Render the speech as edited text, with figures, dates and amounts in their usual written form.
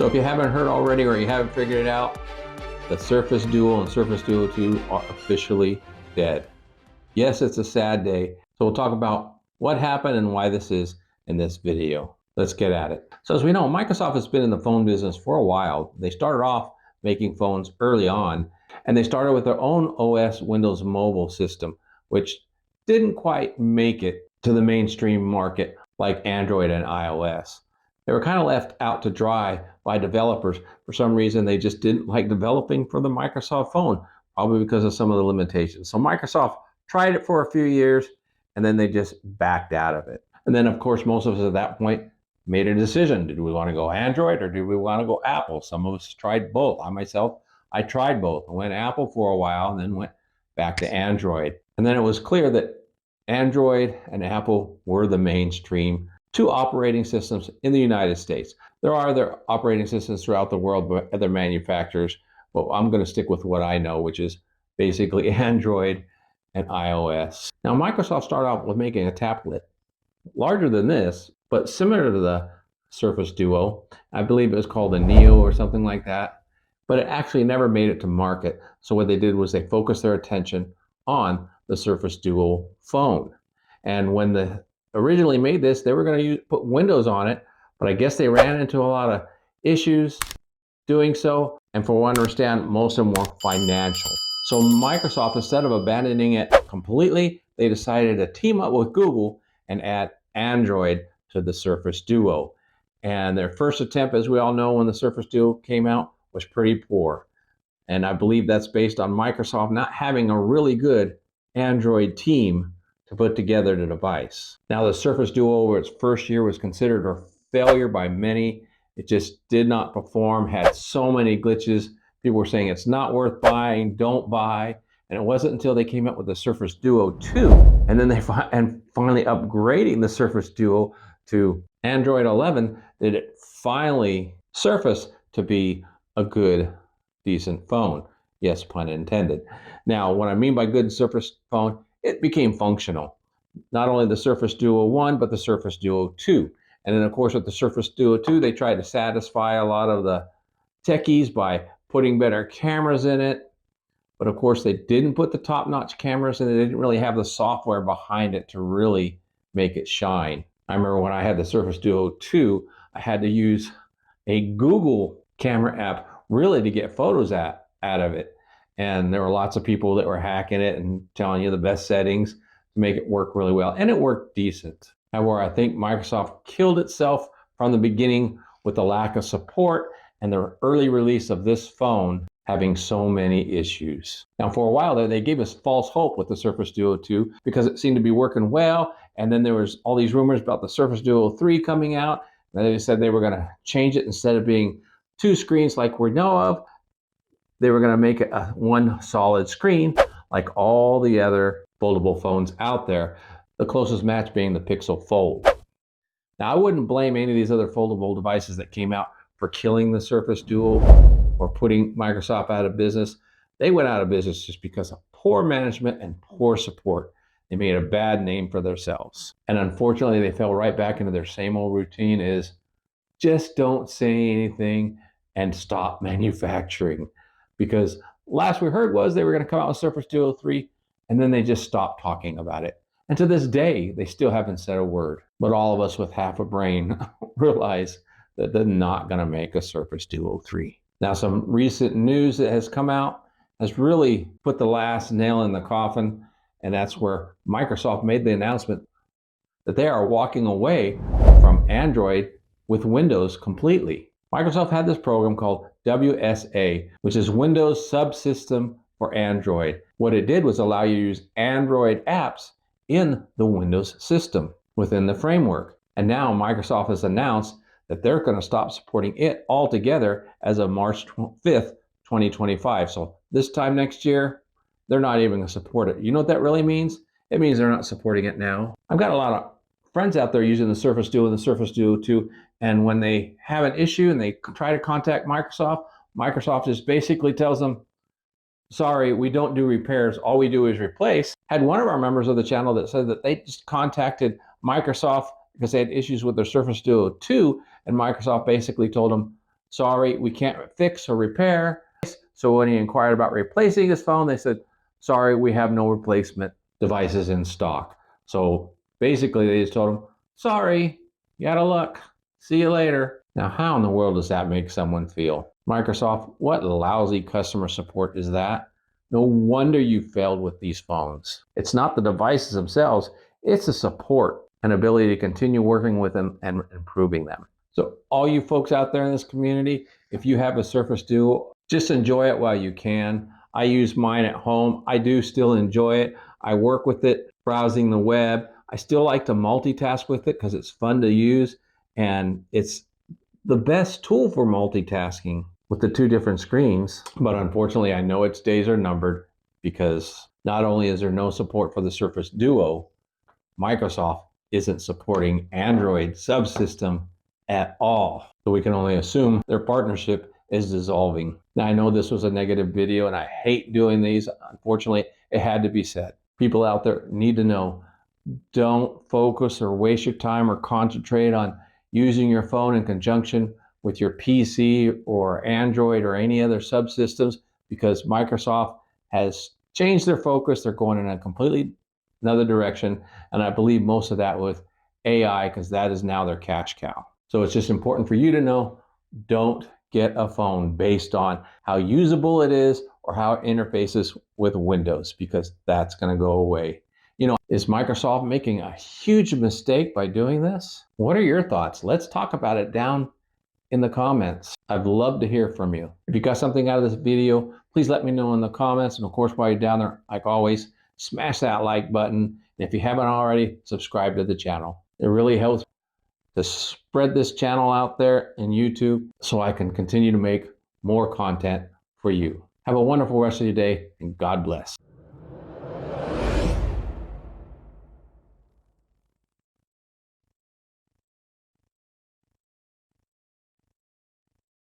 So if you haven't heard already or you haven't figured it out, the Surface Duo and Surface Duo 2 are officially dead. Yes, it's a sad day. So we'll talk about what happened and why this is in this video. Let's get at it. So as we know, Microsoft has been in the phone business for a while. They started off making phones early on, and they started with their own OS Windows Mobile system, which didn't quite make it to the mainstream market like Android and iOS. They were kind of left out to dry by developers. For some reason, they just didn't like developing for the Microsoft phone, probably because of some of the limitations. So Microsoft tried it for a few years, and then they just backed out of it. And then, of course, most of us at that point made a decision. Did we want to go Android or did we want to go Apple? Some of us tried both. I tried both. I went Apple for a while and then went back to Android. And then it was clear that Android and Apple were the mainstream two operating systems in the United States. There are other operating systems throughout the world by other manufacturers, but I'm going to stick with what I know, which is basically Android and iOS. Now, Microsoft started out with making a tablet larger than this, but similar to the Surface Duo. I believe it was called a Neo or something like that, but it actually never made it to market. So what they did was they focused their attention on the Surface Duo phone. And when they originally made this, they were going to put Windows on it, but I guess they ran into a lot of issues doing so. And for what I understand, most of them were financial. So Microsoft, instead of abandoning it completely, they decided to team up with Google and add Android to the Surface Duo. And their first attempt, as we all know, when the Surface Duo came out, was pretty poor. And I believe that's based on Microsoft not having a really good Android team to put together the device. Now, the Surface Duo over its first year was considered a failure by many. It just did not perform, had so many glitches. People were saying it's not worth buying, don't buy. And it wasn't until they came out with the Surface Duo 2, and then they finally upgrading the Surface Duo to Android 11, that it finally surfaced to be a good, decent phone. Yes, pun intended. Now, what I mean by good Surface phone, it became functional. Not only the Surface Duo 1, but the Surface Duo 2. And then, of course, with the Surface Duo 2, they tried to satisfy a lot of the techies by putting better cameras in it. But of course, they didn't put the top-notch cameras in it. They didn't really have the software behind it to really make it shine. I remember when I had the Surface Duo 2, I had to use a Google camera app really to get photos out of it. And there were lots of people that were hacking it and telling you the best settings to make it work really well. And it worked decent. However, I think Microsoft killed itself from the beginning with the lack of support and the early release of this phone having so many issues. Now, for a while there, they gave us false hope with the Surface Duo 2 because it seemed to be working well. And then there was all these rumors about the Surface Duo 3 coming out. And they said they were going to change it. Instead of being two screens like we know of, they were going to make it a one solid screen like all the other foldable phones out there, the closest match being the Pixel Fold. Now, I wouldn't blame any of these other foldable devices that came out for killing the Surface Duo or putting Microsoft out of business. They went out of business just because of poor management and poor support. They made a bad name for themselves. And unfortunately, they fell right back into their same old routine is just don't say anything and stop manufacturing. Because last we heard was they were going to come out with Surface Duo 3, and then they just stopped talking about it. And to this day, they still haven't said a word. But all of us with half a brain realize that they're not going to make a Surface Duo 3. Now, some recent news that has come out has really put the last nail in the coffin, and that's where Microsoft made the announcement that they are walking away from Android with Windows completely. Microsoft had this program called WSA, which is Windows Subsystem for Android. What it did was allow you to use Android apps in the Windows system within the framework. And now Microsoft has announced that they're going to stop supporting it altogether as of March 5th, 2025. So this time next year, they're not even going to support it. You know what that really means? It means they're not supporting it now. I've got a lot of friends out there using the Surface Duo and the Surface Duo 2, and when they have an issue and they try to contact Microsoft, Microsoft just basically tells them, sorry, we don't do repairs, all we do is replace. Had one of our members of the channel that said that they just contacted Microsoft because they had issues with their Surface Duo 2, and Microsoft basically told them, sorry, we can't fix or repair. So when he inquired about replacing his phone, they said, sorry, we have no replacement devices in stock. So basically they just told him, sorry, you out of luck. See you later. Now, how in the world does that make someone feel? Microsoft, what lousy customer support is that? No wonder you failed with these phones. It's not the devices themselves, it's the support and ability to continue working with them and improving them. So all you folks out there in this community, if you have a Surface Duo, just enjoy it while you can. I use mine at home. I do still enjoy it. I work with it, browsing the web. I still like to multitask with it because it's fun to use, and it's the best tool for multitasking with the two different screens. But unfortunately, I know its days are numbered because not only is there no support for the Surface Duo, Microsoft isn't supporting Android subsystem at all. So we can only assume their partnership is dissolving. Now, I know this was a negative video and I hate doing these. Unfortunately, it had to be said. People out there need to know, don't focus or waste your time or concentrate on using your phone in conjunction with your PC or Android or any other subsystems, because Microsoft has changed their focus. They're going in a completely another direction. And I believe most of that with AI, because that is now their cash cow. So it's just important for you to know, don't get a phone based on how usable it is or how it interfaces with Windows, because that's going to go away. You know, is Microsoft making a huge mistake by doing this? What are your thoughts? Let's talk about it down in the comments. I'd love to hear from you. If you got something out of this video, please let me know in the comments. And of course, while you're down there, like always, smash that like button. And if you haven't already, subscribe to the channel. It really helps to spread this channel out there in YouTube so I can continue to make more content for you. Have a wonderful rest of your day, and God bless.